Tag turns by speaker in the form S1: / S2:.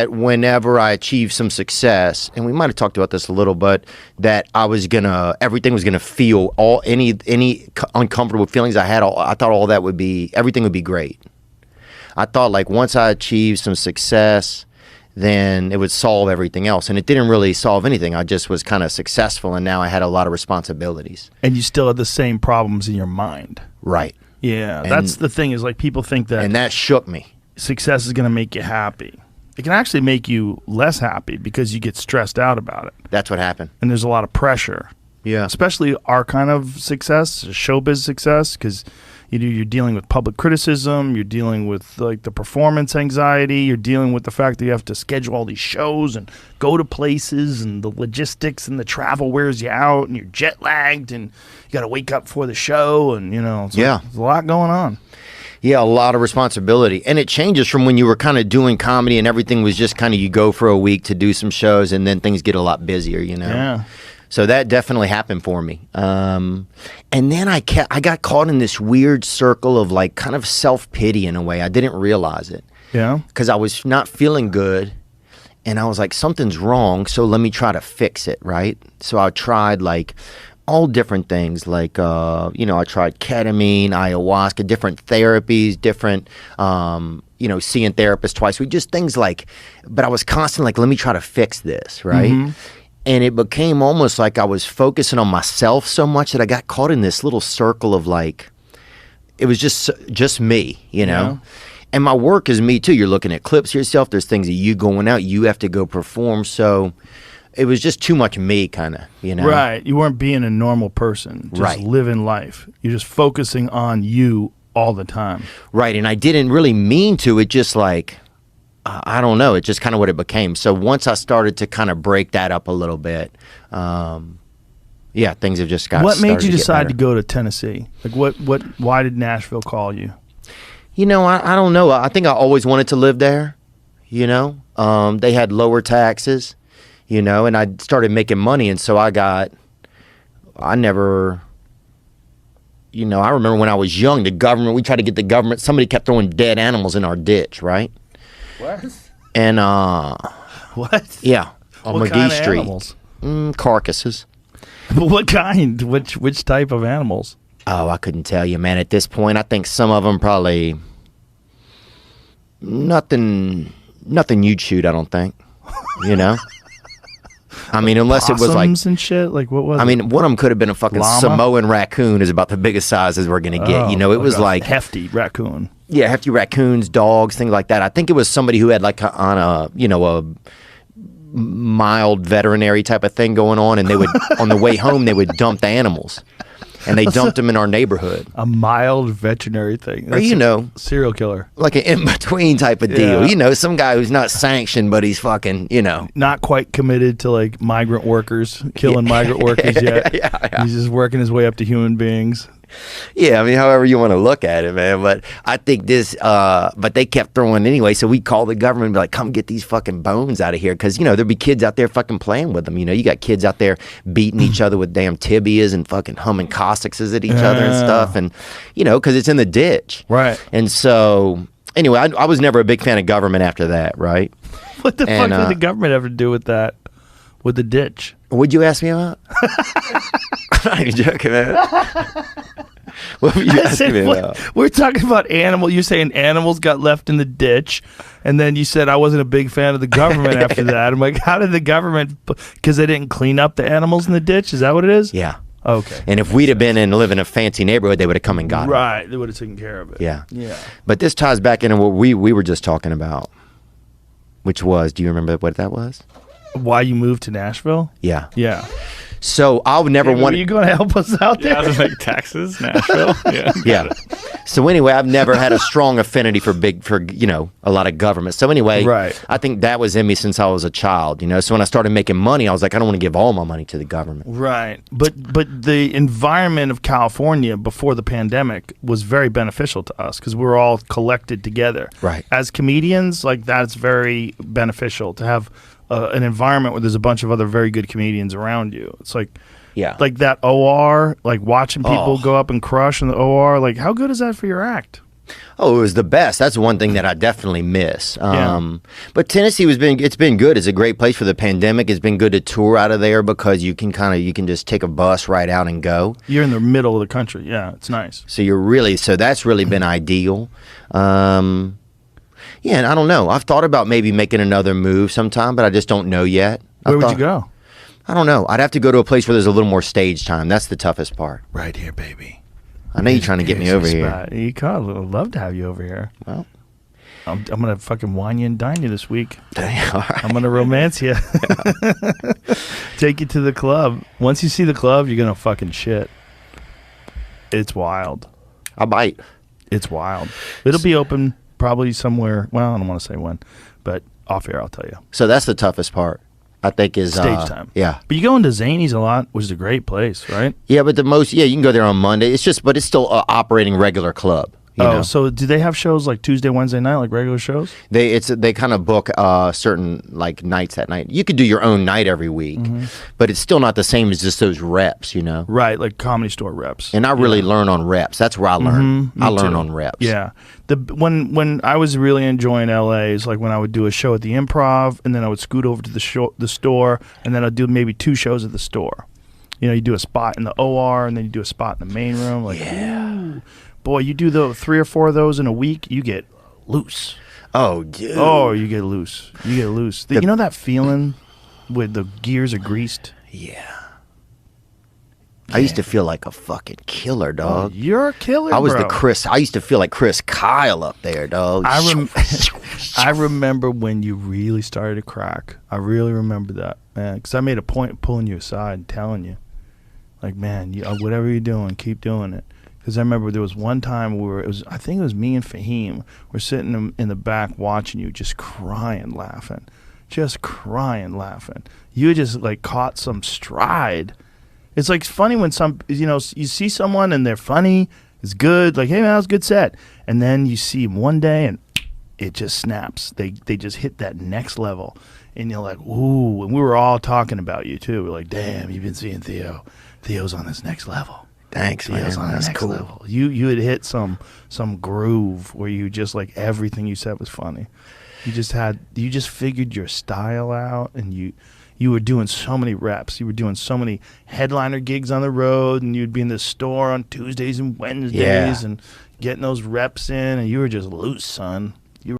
S1: whenever I achieved some success, and we might have talked about this a little, but that everything was gonna feel any uncomfortable feelings I had. I thought everything would be great. I thought like once I achieved some success, then it would solve everything else, and it didn't really solve anything. I just was kind of successful, and now I had a lot of responsibilities.
S2: And you still had the same problems in your mind.
S1: Right.
S2: Yeah, that's the thing is like people think that,
S1: and that shook me.
S2: Success is gonna make you happy. It can actually make you less happy because you get stressed out about it.
S1: That's what happened.
S2: And there's a lot of pressure.
S1: Yeah.
S2: Especially our kind of success, showbiz success, because you're dealing with public criticism, you're dealing with like the performance anxiety, you're dealing with the fact that you have to schedule all these shows and go to places, and the logistics and the travel wears you out, and you're jet lagged, and you got to wake up for the show, and there's a lot going on.
S1: Yeah, a lot of responsibility. And it changes from when you were kind of doing comedy and everything was just kind of you go for a week to do some shows, and then things get a lot busier,
S2: Yeah.
S1: So that definitely happened for me. And then I got caught in this weird circle of like kind of self-pity in a way. I didn't realize it.
S2: Yeah.
S1: Because I was not feeling good, and I was like, something's wrong, so let me try to fix it, right? So I tried like all different things, like I tried ketamine, ayahuasca, different therapies, different seeing therapists twice a week, just things like, but I was constantly like, let me try to fix this, right? Mm-hmm. And it became almost like I was focusing on myself so much that I got caught in this little circle of like, it was just me,
S2: Yeah.
S1: And my work is me too. You're looking at clips of yourself. There's things that you going out, you have to go perform. So it was just too much me, kind of,
S2: Right. You weren't being a normal person, just living life. You're just focusing on you all the time.
S1: Right. And I didn't really mean to. It just like, I don't know. It's just kind of what it became. So once I started to kind of break that up a little bit, things have just got.
S2: What made you decide to go to Tennessee? Like why did Nashville call you?
S1: I don't know. I think I always wanted to live there. They had lower taxes, and I started making money, and so I remember when I was young, we tried to get the government, somebody kept throwing dead animals in our ditch, right?
S2: What?
S1: And
S2: what?
S1: Yeah, on
S2: what
S1: McGee
S2: kind of
S1: Street.
S2: Animals?
S1: Carcasses.
S2: What kind? Which type of animals?
S1: Oh, I couldn't tell you, man. At this point, I think some of them probably nothing you'd shoot. I don't think. I mean, unless
S2: Possums
S1: it was like
S2: and shit. Like what was?
S1: I mean, one of them could have been a fucking
S2: Llama?
S1: Samoan raccoon. Is about the biggest sizes we're gonna get. It was like
S2: hefty raccoon.
S1: Yeah, hefty raccoons, dogs, things like that. I think it was somebody who had like a mild veterinary type of thing going on, and they would on the way home they would dump the animals, and they dumped them in our neighborhood.
S2: A mild veterinary thing,
S1: That's
S2: serial killer,
S1: like an in between type of deal.
S2: Yeah.
S1: Some guy who's not sanctioned, but he's fucking
S2: not quite committed to like migrant workers, killing migrant workers yet.
S1: Yeah.
S2: He's just working his way up to human beings.
S1: Yeah, I mean, however you want to look at it, man. But I think but they kept throwing anyway. So we called the government and be like, come get these fucking bones out of here. Because, there'd be kids out there fucking playing with them. You got kids out there beating each other with damn tibias and fucking humming caustics at each other and stuff. And, because it's in the ditch.
S2: Right.
S1: And so, anyway, I was never a big fan of government after that, right?
S2: What the fuck did the government ever do with that? With the ditch?
S1: What'd you ask me about? I'm not even joking, man. What were you asking me about?
S2: We're talking about animals. You're saying animals got left in the ditch, and then you said I wasn't a big fan of the government after that. I'm like, how did the government? Because they didn't clean up the animals in the ditch. Is that what it is?
S1: Yeah.
S2: Okay.
S1: And if we'd have been and live in a fancy neighborhood, they would have come and got it.
S2: Right. They would have taken care of it.
S1: Yeah.
S2: Yeah.
S1: But this ties back into what we were just talking about, which was, do you remember what that was?
S2: Why you moved to Nashville?
S1: Yeah.
S2: Yeah.
S1: So I would never want.
S2: Are you going to help us out there?
S3: Yeah, I was like Texas, Nashville.
S1: Yeah. So anyway, I've never had a strong affinity for a lot of government. So anyway,
S2: right.
S1: I think that was in me since I was a child. So when I started making money, I was like, I don't want to give all my money to the government.
S2: Right. But the environment of California before the pandemic was very beneficial to us because we were all collected together.
S1: Right.
S2: As comedians, like that's very beneficial to have an environment where there's a bunch of other very good comedians around you. It's like,
S1: like
S2: that OR, like watching people go up and crush in the OR. Like, how good is that for your act?
S1: Oh, it was the best. That's one thing that I definitely miss.
S2: Yeah.
S1: But Tennessee it's been good. It's a great place for the pandemic. It's been good to tour out of there because you can just take a bus right out and go.
S2: You're in the middle of the country. Yeah, it's nice.
S1: So that's really been ideal. Yeah, and I don't know. I've thought about maybe making another move sometime, but I just don't know yet.
S2: Where would you go?
S1: I don't know. I'd have to go to a place where there's a little more stage time. That's the toughest part.
S2: Right here, baby.
S1: I know you're trying to get me over here.
S2: You I'd love to have you over here.
S1: Well,
S2: I'm gonna fucking wine you and dine you this week.
S1: dang, all right.
S2: I'm gonna romance you. Take you to the club. Once you see the club, you're gonna fucking shit. It's wild.
S1: I might.
S2: It's wild. It'll be open probably somewhere. Well, I don't want to say when, but off air I'll tell you.
S1: So that's the toughest part, I think, is
S2: Stage time.
S1: Yeah.
S2: But you go into Zany's a lot, which is a great place, right?
S1: Yeah, but you can go there on Monday. But it's still an operating regular club. You know?
S2: So do they have shows like Tuesday, Wednesday night, like regular shows?
S1: They kind of book certain like nights that night. You could do your own night every week, but it's still not the same as just those reps, you know.
S2: Right, like Comedy Store reps.
S1: And I really learn on reps. That's where I learn. I learn
S2: too.
S1: on reps.
S2: Yeah. When I was really enjoying LA is like when I would do a show at the Improv, and then I would scoot over to the store, and then I'd do maybe 2 shows at the store. You know, you do a spot in the OR, and then you do a spot in the main room. Like, ooh. Boy, you do 3 or 4 of those in a week, you get loose.
S1: Oh, dude.
S2: Oh, you get loose. You get loose. You know that feeling with the gears are greased?
S1: Yeah. I used to feel like a fucking killer, dog.
S2: Oh, you're a killer,
S1: I was
S2: bro.
S1: I used to feel like Chris Kyle up there, dog.
S2: I remember when you really started to crack. I really remember that, man. Because I made a point of pulling you aside and telling you, like, man, whatever you're doing, keep doing it. Because I remember there was one time where I think it was me and Fahim were sitting in the back watching you, just crying, laughing. You just like caught some stride. It's like funny when you see someone and they're funny, it's good, like, hey man, that was a good set. And then you see them one day and it just snaps. They just hit that next level. And you're like, ooh, and we were all talking about you too. We're like, damn, you've been seeing Theo. Theo's on this next level.
S1: Thanks, man.
S2: Theo's on the
S1: That's
S2: next
S1: cool.
S2: level. You had hit some groove where you just like everything you said was funny. You just figured your style out, and you were doing so many reps. You were doing so many headliner gigs on the road, and you'd be in the store on Tuesdays and Wednesdays and getting those reps in, and you were just loose, son.